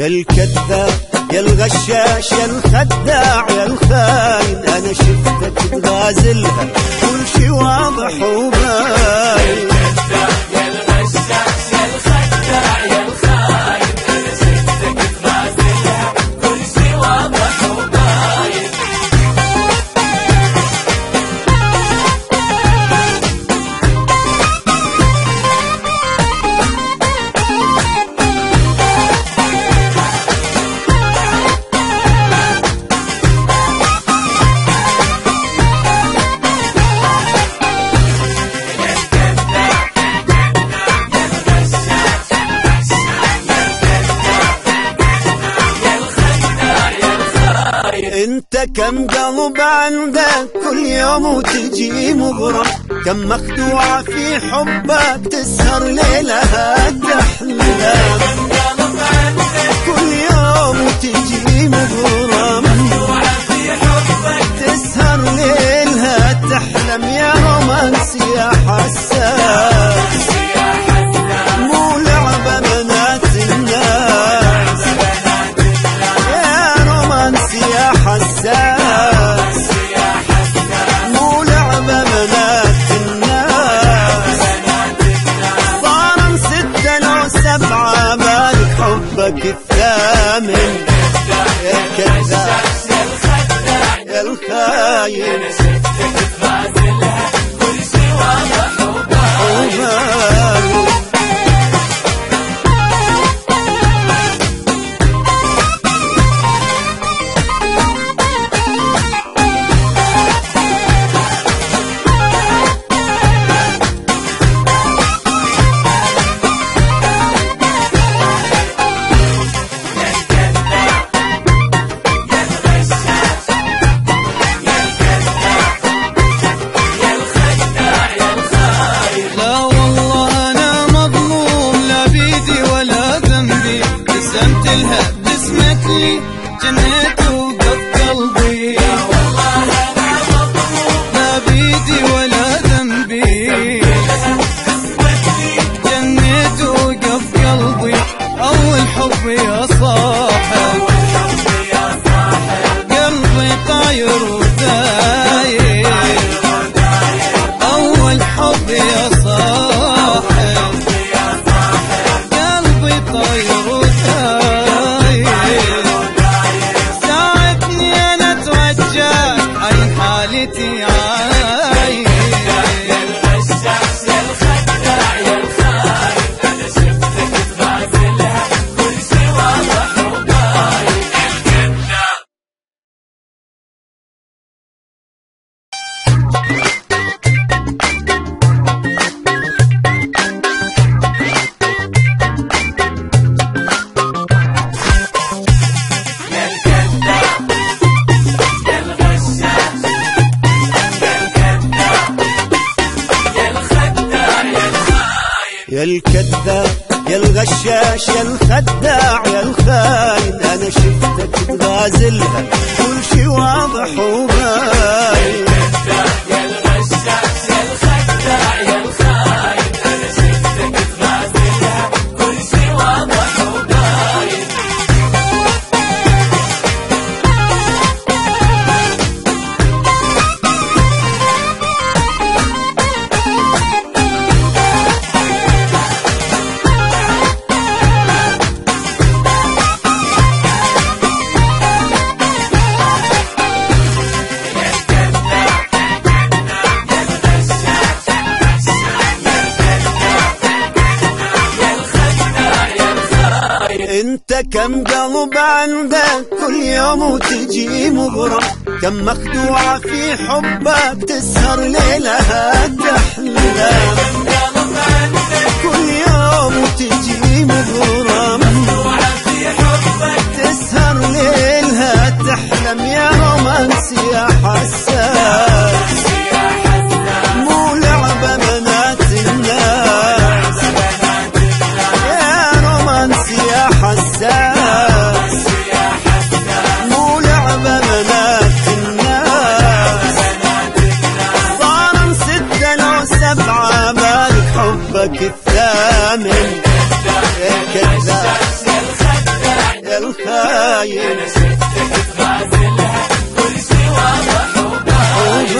يا الكذاب يا الغشاش يا الخداع يا الخاين، أنا شفتك تغازلها كل شي واضح وباين. يا الغشاش يا الخداع يا الخاين، أنا شفتك تغازلها كل شي واضح وباين. انت كم قلب عندك كل يوم وتجي مغرم، كم مخدوعة في حبك تسهر ليلها تحلم. كل يوم وتجي مغرم تسهر ليلها تحلم، يا رومانسي يا حساس مو لعبة بنات الناس. يا رومانسي يا حساس مو لعبة بنات الناس. صار 6 لو 7 بالك حبك الثامن. يا كذاب يا الخداع يا الخاين، أنا شفتك تغازلها كل شي واضح وباين. جنيت وقف قلبي، يا والله أنا مظلوم لا بيدي ولا ذنبي. جنيت وقف قلبي أول حب يا صاحب، قلبي طاير وداير. أول حب يا صاحب، قلبي طاير وداير. حالتي عايش. يا الغشاش يا الخداع يا الخاين، أنا شفتك تغازلها كل شي واضح وباين. يا الكذاب يا الغشاش يا الخداع يا الخاين، أنا شفتك تغازلها كل شي واضح وباين. يا الغشاش يا الخداع يا الخاين، أنا شفتك تغازلها كل شي واضح وباين. انت كم قلب عندك كل يوم وتجي مغرم، كم مخدوعة في حبك تسهر ليلها تحلم. كل يوم وتجي مغرم تسهر ليلها تحلم، يا رومانسي يا حساس مو لعبة بنات الناس. يا رومانسي يا حساس مو لعبة بنات الناس. صار 6 لو 7 بالك حبك الثامن. يا كذاب الخاين أنا شفتك تغازلها كل شي واضح وباين.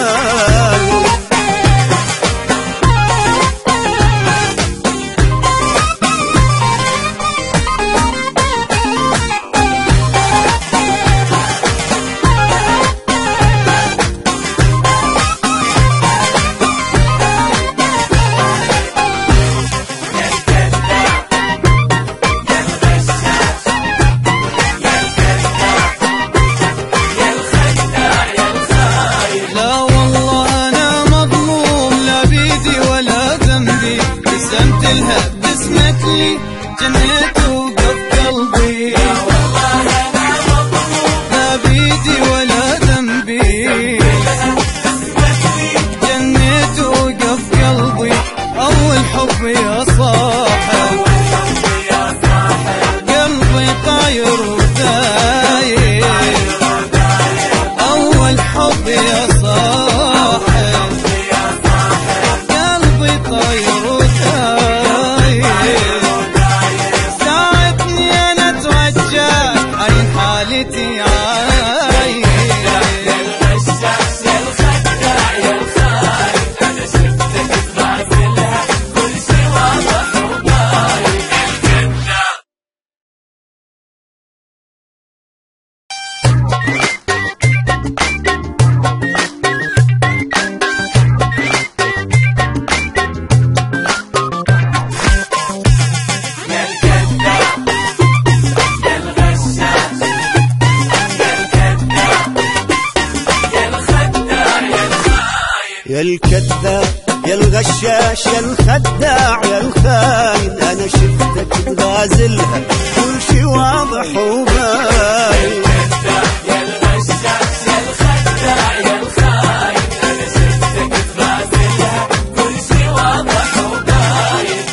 باسمك لي جنيت وقف قلبي، يا والله أنا مظلوم لا بيدي ولا ذنبي، باسمك لي جنيت وقف قلبي. أول حب يا صاحب، قلبي طاير وداير، أول حب يا صاحب، قلبي طاير وداير. ساعدني أنا أتوجه عين حالتي عاير. يا الغشاش يا الخداع يا الخاين، أنا شفتك تغازلها كل شي واضح وباين. يا الكذاب يا الغشاش يا الخداع يا الخاين، أنا شفتك تغازلها كل شي واضح وباين. يا الغشاش يا الخداع يا الخاين، أنا شفتك تغازلها كل شي واضح وباين.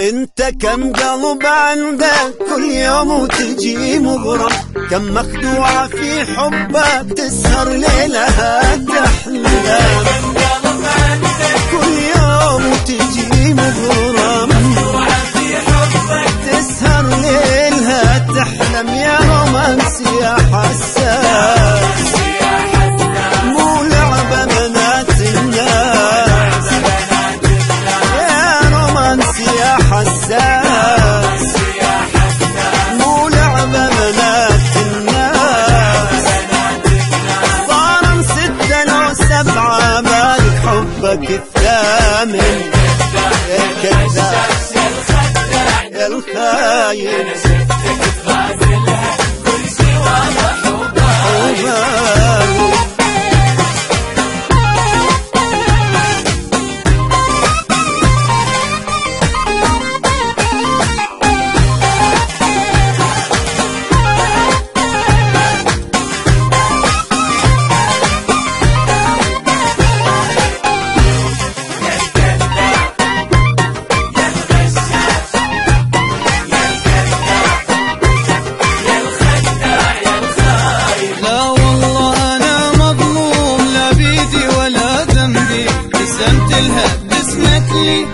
انت كم قلب عندك كل يوم وتجي مغرم، كم مخدوعة في حبك تسهر ليلها تحلم، قلب عندك كل يوم وتجي مغرم، في حبك تسهر ليلها تحلم. يا رومانس يا حساس، يا حساس مو لعبة بنات الناس، يا رومانس يا حساس، يا حساس مو لعبة بنات الناس. صار 6 لو 7 بالك حبك الثامن. يا الكذاب يا الخداع يا الخاين أنا شفتك تغازلها كل شي واضح وباين. وباين. لا والله أنا مظلوم، لا بيدي ولا ذنبي، قسمت لها باسمك لي